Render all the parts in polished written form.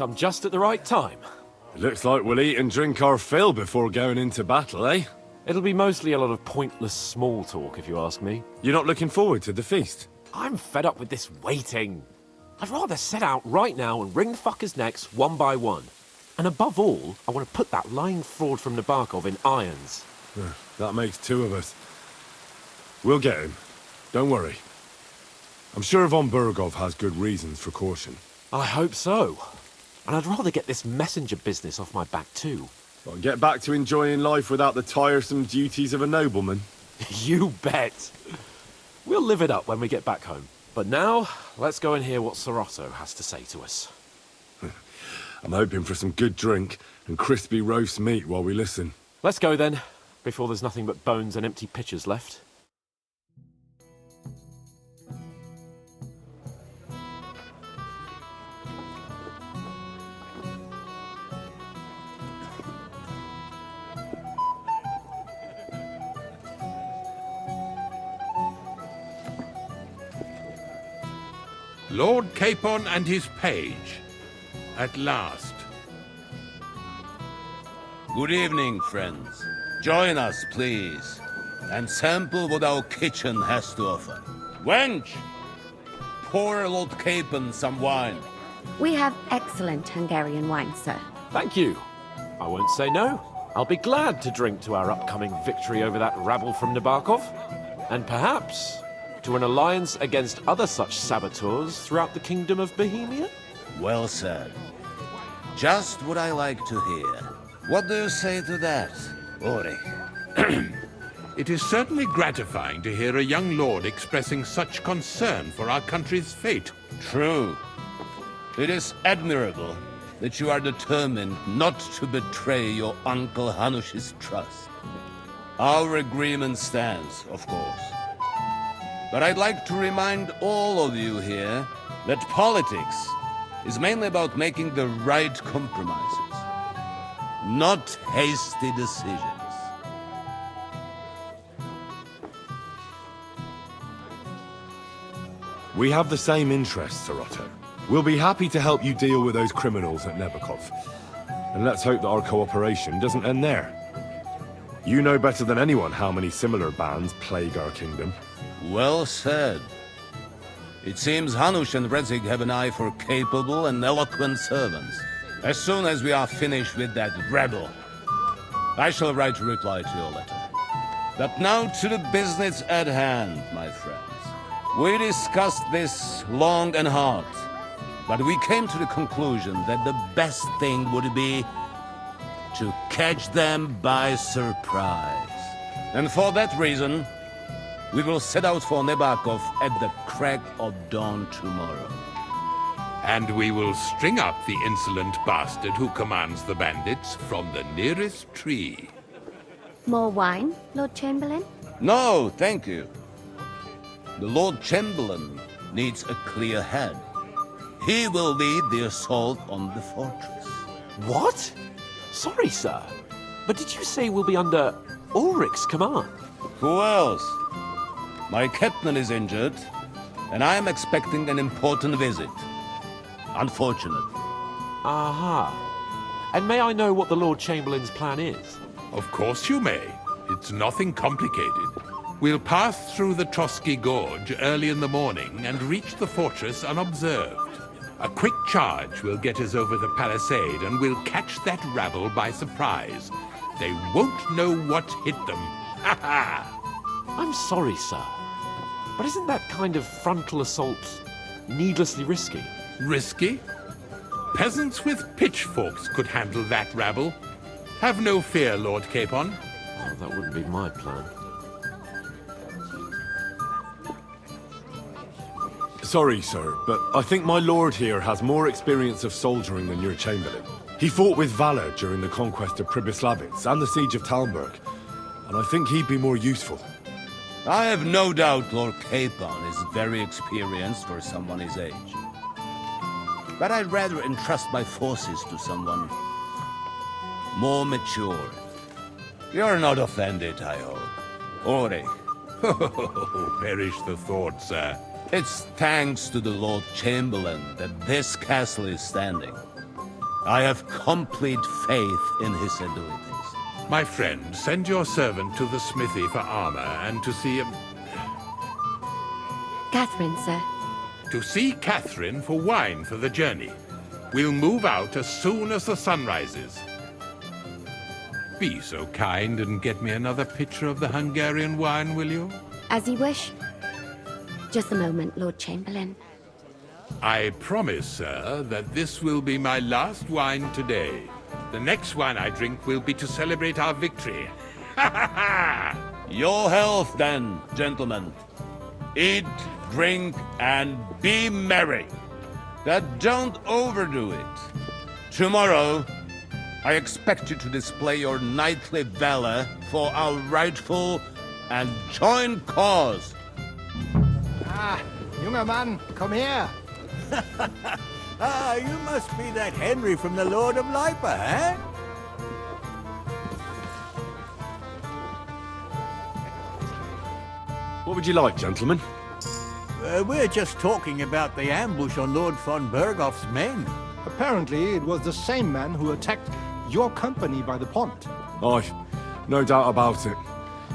come just at the right time. It looks like we'll eat and drink our fill before going into battle, eh? It'll be mostly a lot of pointless small talk, if you ask me. You're not looking forward to the feast? I'm fed up with this waiting. I'd rather set out right now and wring the fuckers' necks one by one. And above all, I want to put that lying fraud from Nabokov in irons. That makes two of us. We'll get him. Don't worry. I'm sure Von Burgov has good reasons for caution. I hope so. And I'd rather get this messenger business off my back too. But get back to enjoying life without the tiresome duties of a nobleman. You bet. We'll live it up when we get back home. But now, let's go and hear what Sorotto has to say to us. I'm hoping for some good drink and crispy roast meat while we listen. Let's go then, before there's nothing but bones and empty pitchers left. Lord Capon and his page. At last. Good evening, friends. Join us, please, and sample what our kitchen has to offer. Wench, pour Lord Capon some wine. We have excellent Hungarian wine, sir. Thank you. I won't say no. I'll be glad to drink to our upcoming victory over that rabble from Nabokov. And perhaps to an alliance against other such saboteurs throughout the kingdom of Bohemia? Well said. Just what I like to hear. What do you say to that, Ori? It is certainly gratifying to hear a young lord expressing such concern for our country's fate. True. It is admirable that you are determined not to betray your Uncle Hanush's trust. Our agreement stands, of course. But I'd like to remind all of you here that politics is mainly about making the right compromises, not hasty decisions. We have the same interests, Sorotto. We'll be happy to help you deal with those criminals at Nabokov. And let's hope that our cooperation doesn't end there. You know better than anyone how many similar bands plague our kingdom. Well said. It seems Hanush and Redzig have an eye for capable and eloquent servants. As soon as we are finished with that rebel, I shall write a reply to your letter. But now to the business at hand, my friends. We discussed this long and hard, but we came to the conclusion that the best thing would be to catch them by surprise. And for that reason, we will set out for Nabokov at the crack of dawn tomorrow. And we will string up the insolent bastard who commands the bandits from the nearest tree. More wine, Lord Chamberlain? No, thank you. The Lord Chamberlain needs a clear head. He will lead the assault on the fortress. What? Sorry, sir. But did you say we'll be under Ulrich's command? Who else? My captain is injured, and I am expecting an important visit. Unfortunate. Aha. And may I know what the Lord Chamberlain's plan is? Of course you may. It's nothing complicated. We'll pass through the Trotsky Gorge early in the morning and reach the fortress unobserved. A quick charge will get us over the palisade, and we'll catch that rabble by surprise. They won't know what hit them. Ha ha! I'm sorry, sir. But isn't that kind of frontal assault needlessly risky? Risky? Peasants with pitchforks could handle that rabble. Have no fear, Lord Capon. Oh, that wouldn't be my plan. Sorry, sir, but I think my lord here has more experience of soldiering than your chamberlain. He fought with valor during the conquest of Pribyslavitz and the siege of Talmberg, and I think he'd be more useful. I have no doubt Lord Capon is very experienced for someone his age. But I'd rather entrust my forces to someone more mature. You're not offended, I hope. Ori. Perish the thought, sir. It's thanks to the Lord Chamberlain that this castle is standing. I have complete faith in his abilities. My friend, send your servant to the smithy for armor and to see Catherine, sir. to see Catherine for wine for the journey. We'll move out as soon as the sun rises. Be so kind and get me another pitcher of the Hungarian wine, will you? As you wish. Just a moment, Lord Chamberlain. I promise, sir, that this will be my last wine today. The next wine I drink will be to celebrate our victory. Ha ha ha! Your health, then, gentlemen. Eat, drink, and be merry. But don't overdo it. Tomorrow, I expect you to display your knightly valor for our rightful and joint cause. Ah, junger Mann, komm her. Ah, you must be that Henry from the Lord of Lipa, eh? What would you like, gentlemen? We're just talking about the ambush on Lord von Berghoff's men. Apparently, it was the same man who attacked your company by the pond. Aye, no doubt about it.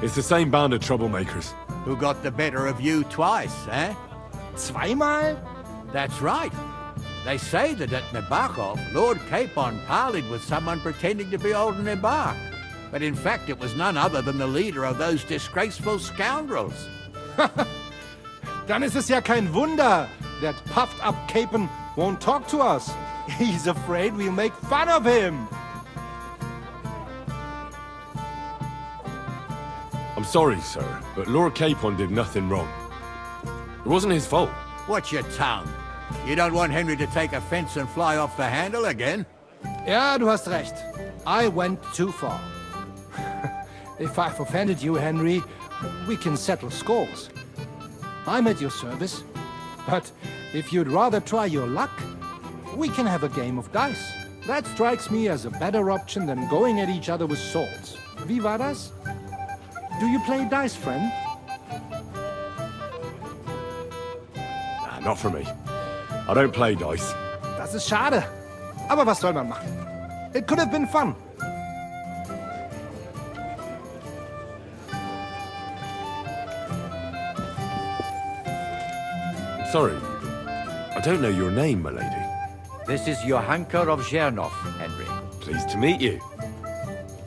It's the same band of troublemakers. Who got the better of you twice, eh? Zweimal? That's right. They say that at Nabokov, Lord Capon parleyed with someone pretending to be old Nabar. But in fact, it was none other than the leader of those disgraceful scoundrels. Dann ist es ja kein Wunder that puffed-up Capon won't talk to us. He's afraid we'll make fun of him. I'm sorry, sir, but Lord Capon did nothing wrong. It wasn't his fault. Watch your tongue. You don't want Henry to take offense and fly off the handle again? Ja, du hast recht. I went too far. If I've offended you, Henry, we can settle scores. I'm at your service. But if you'd rather try your luck, we can have a game of dice. That strikes me as a better option than going at each other with swords. Wie war das? Do you play dice, friend? Nah, not for me. I don't play dice. Das ist schade. Aber was soll man machen? It could have been fun. Sorry, I don't know your name, my lady. This is Ivanka of Жернова, Henry. Pleased to meet you.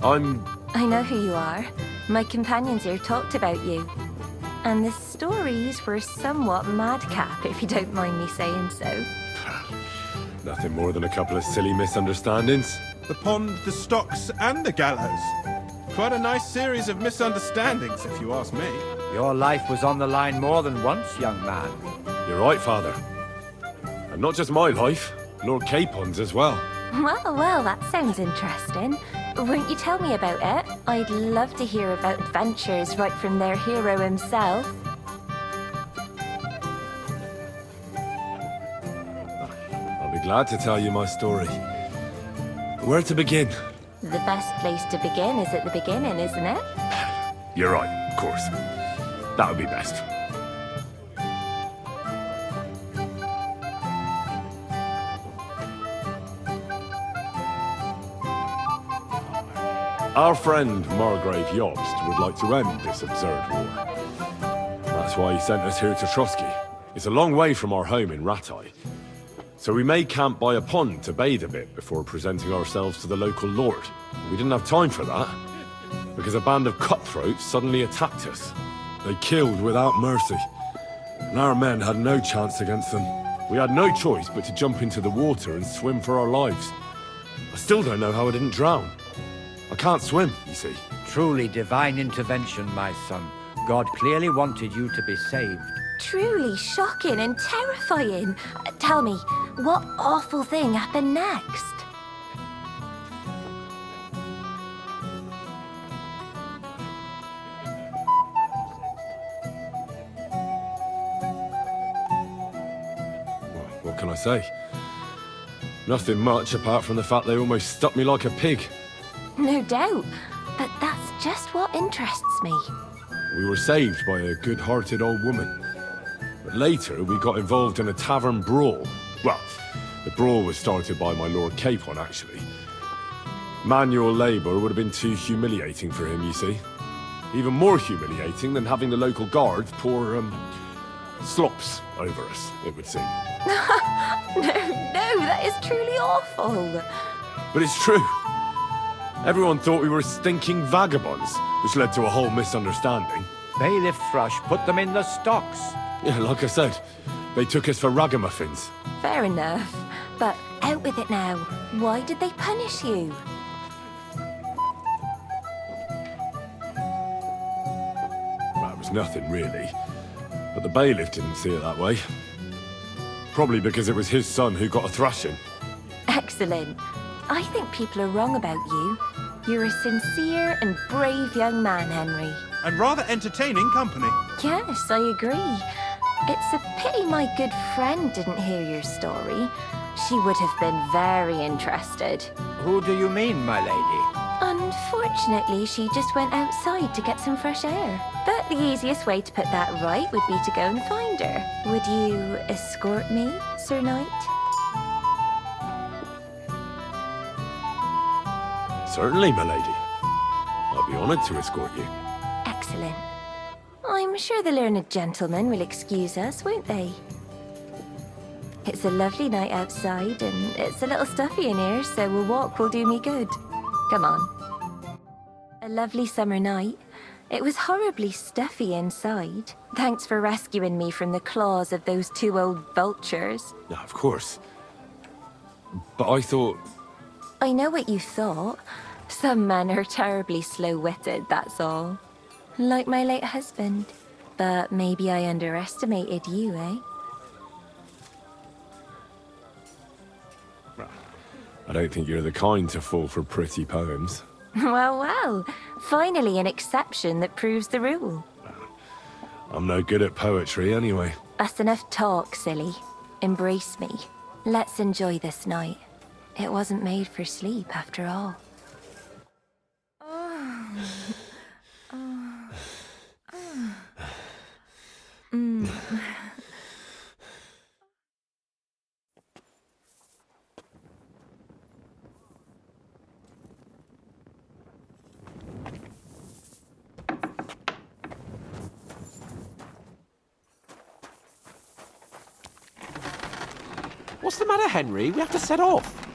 I'm... I know who you are. My companions here talked about you. And the stories were somewhat madcap, if you don't mind me saying so. nothing more than a couple of silly misunderstandings. The pond, the stocks, and the gallows. Quite a nice series of misunderstandings, if you ask me. Your life was on the line more than once, young man. You're right, Father. And not just my life, Lord Capon's as well. Well, that sounds interesting. Won't you tell me about it? I'd love to hear about adventures right from their hero himself. I'll be glad to tell you my story. Where to begin? The best place to begin is at the beginning, isn't it? You're right, of course. That would be best. Our friend Margrave Jobst would like to end this absurd war. That's why he sent us here to Trotsky. It's a long way from our home in Ratai. So we made camp by a pond to bathe a bit before presenting ourselves to the local lord. We didn't have time for that, because a band of cutthroats suddenly attacked us. They killed without mercy, and our men had no chance against them. We had no choice but to jump into the water and swim for our lives. I still don't know how I didn't drown. I can't swim, you see. Truly divine intervention, my son. God clearly wanted you to be saved. Truly shocking and terrifying. Tell me, what awful thing happened next? What can I say? Nothing much apart from the fact they almost stuck me like a pig. No doubt, but that's just what interests me. We were saved by a good-hearted old woman. But later, we got involved in a tavern brawl. Well, The brawl was started by my Lord Capon, actually. Manual labour would have been too humiliating for him, you see. Even more humiliating than having the local guards pour, slops over us, it would seem. No, that is truly awful. But it's true. Everyone thought we were stinking vagabonds, which led to a whole misunderstanding. Bailiff Thrush put them in the stocks. Yeah, like I said, they took us for ragamuffins. Fair enough. But out with it now. Why did they punish you? That was nothing, really. But the bailiff didn't see it that way. Probably because it was his son who got a thrashing. Excellent. I think people are wrong about you. You're a sincere and brave young man, Henry. And rather entertaining company. Yes, I agree. It's a pity my good friend didn't hear your story. She would have been very interested. Who do you mean, my lady? Unfortunately, she just went outside to get some fresh air. But the easiest way to put that right would be to go and find her. Would you escort me, Sir Knight? Certainly, my lady. I'll be honoured to escort you. Excellent. I'm sure the learned gentlemen will excuse us, won't they? It's a lovely night outside, and it's a little stuffy in here, so a walk will do me good. Come on. A lovely summer night. It was horribly stuffy inside. Thanks for rescuing me from the claws of those two old vultures. Yeah, of course. But I thought... I know what you thought. Some men are terribly slow-witted, that's all. Like my late husband. But maybe I underestimated you, eh? I don't think you're the kind to fall for pretty poems. Well. Finally an exception that proves the rule. I'm no good at poetry anyway. That's enough talk, silly. Embrace me. Let's enjoy this night. It wasn't made for sleep, after all. What's the matter, Henry? We have to set off.